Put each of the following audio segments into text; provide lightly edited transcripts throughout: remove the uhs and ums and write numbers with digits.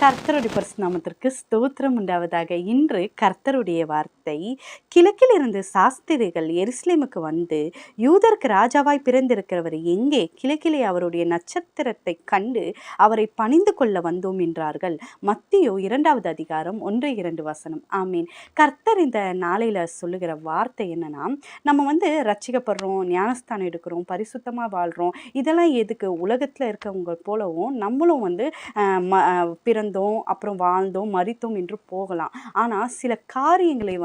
கர்த்தருடைய பரிசுத்த நாமத்திற்கு ஸ்தோத்திரம் உண்டாவதாக. இன்று கர்த்தருடைய வார்த்தை, கிழக்கிலிருந்து சாஸ்திரிகள் எருசலேமுக்கு வந்து, யூதருக்கு ராஜாவாய் பிறந்திருக்கிறவர் எங்கே? கிழக்கிலே அவருடைய நட்சத்திரத்தை கண்டு அவரை பணிந்து கொள்ள வந்தோம் என்றார்கள். மத்தேயு 2வது அதிகாரம் 1-2 வசனம். ஆமீன். கர்த்தர் இந்த நாளையில சொல்லுகிற வார்த்தை என்னன்னா, நம்ம ரட்சிக்கப்படுறோம், ஞானஸ்தானம் எடுக்கிறோம், பரிசுத்தமா வாழ்றோம். இதெல்லாம் எதுக்கு? உலகத்துல இருக்கவங்க போலவும் நம்மளும் பிறந்தோம், அப்புறம் வாழ்ந்தோம், மரித்தோம் என்று போகலாம். ஆனால் சில காரியங்களை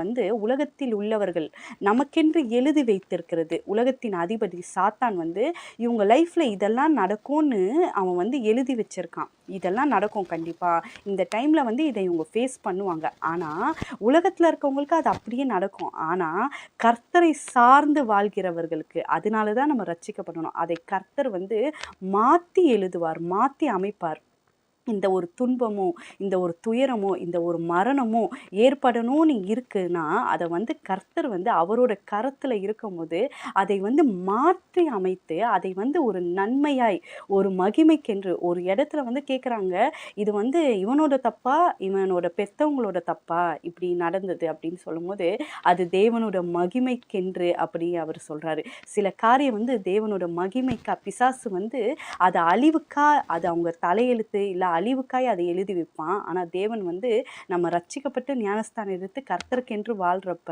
உலகத்தில் உள்ளவர்கள் நமக்கென்று எழுதி வைத்திருக்கிறது. உலகத்தின் அதிபதி சாத்தான் இவங்க லைஃப்பில் இதெல்லாம் நடக்கும்னு அவன் எழுதி வச்சிருக்கான். இதெல்லாம் நடக்கும் கண்டிப்பாக, இந்த டைமில் இதை இவங்க ஃபேஸ் பண்ணுவாங்க. ஆனால் உலகத்தில் இருக்கவங்களுக்கு அது அப்படியே நடக்கும். ஆனால் கர்த்தரை சார்ந்து வாழ்கிறவர்களுக்கு அதனால தான் நம்ம ரட்சிக்கப்படணும். அதை கர்த்தர் மாற்றி எழுதுவார், மாற்றி அமைப்பார். இந்த ஒரு துன்பமோ, இந்த ஒரு துயரமோ, இந்த ஒரு மரணமோ ஏற்படணும்னு இருக்குன்னா அதை கர்த்தர் அவரோட கரத்தில் இருக்கும்போது அதை மாற்றி அமைத்து அதை ஒரு நன்மையாய், ஒரு மகிமைக்கென்று ஒரு இடத்துல கேட்குறாங்க, இது இவனோட தப்பா, இவனோட பெற்றவங்களோட தப்பா இப்படி நடந்தது அப்படின்னு சொல்லும்போது அது தேவனோட மகிமைக்கென்று அப்படி அவர் சொல்கிறாரு. சில காரியம் தேவனோட மகிமைக்கா, பிசாசு அதை அழிவுக்கா, அது அவங்க தலையெழுத்து இல்லை அழிவுக்காய் அதை எழுதி வைப்பான். ஆனால் தேவன் நம்ம ரட்சிக்கப்பட்டு ஞானஸ்தானம் எடுத்து கர்த்தருக்கென்று வாழ்கிறப்ப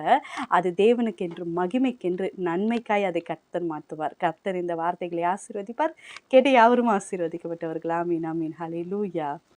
அது தேவனுக்கென்று, மகிமைக்கென்று, நன்மைக்காய் அதை கர்த்தர் மாற்றுவார். கர்த்தர் இந்த வார்த்தைகளை ஆசீர்வதிப்பார். கேட்டு யாவரும் ஆசீர்வதிக்கப்பட்டவர்கள். ஆமீன், ஆமீன். ஹல்லேலூயா.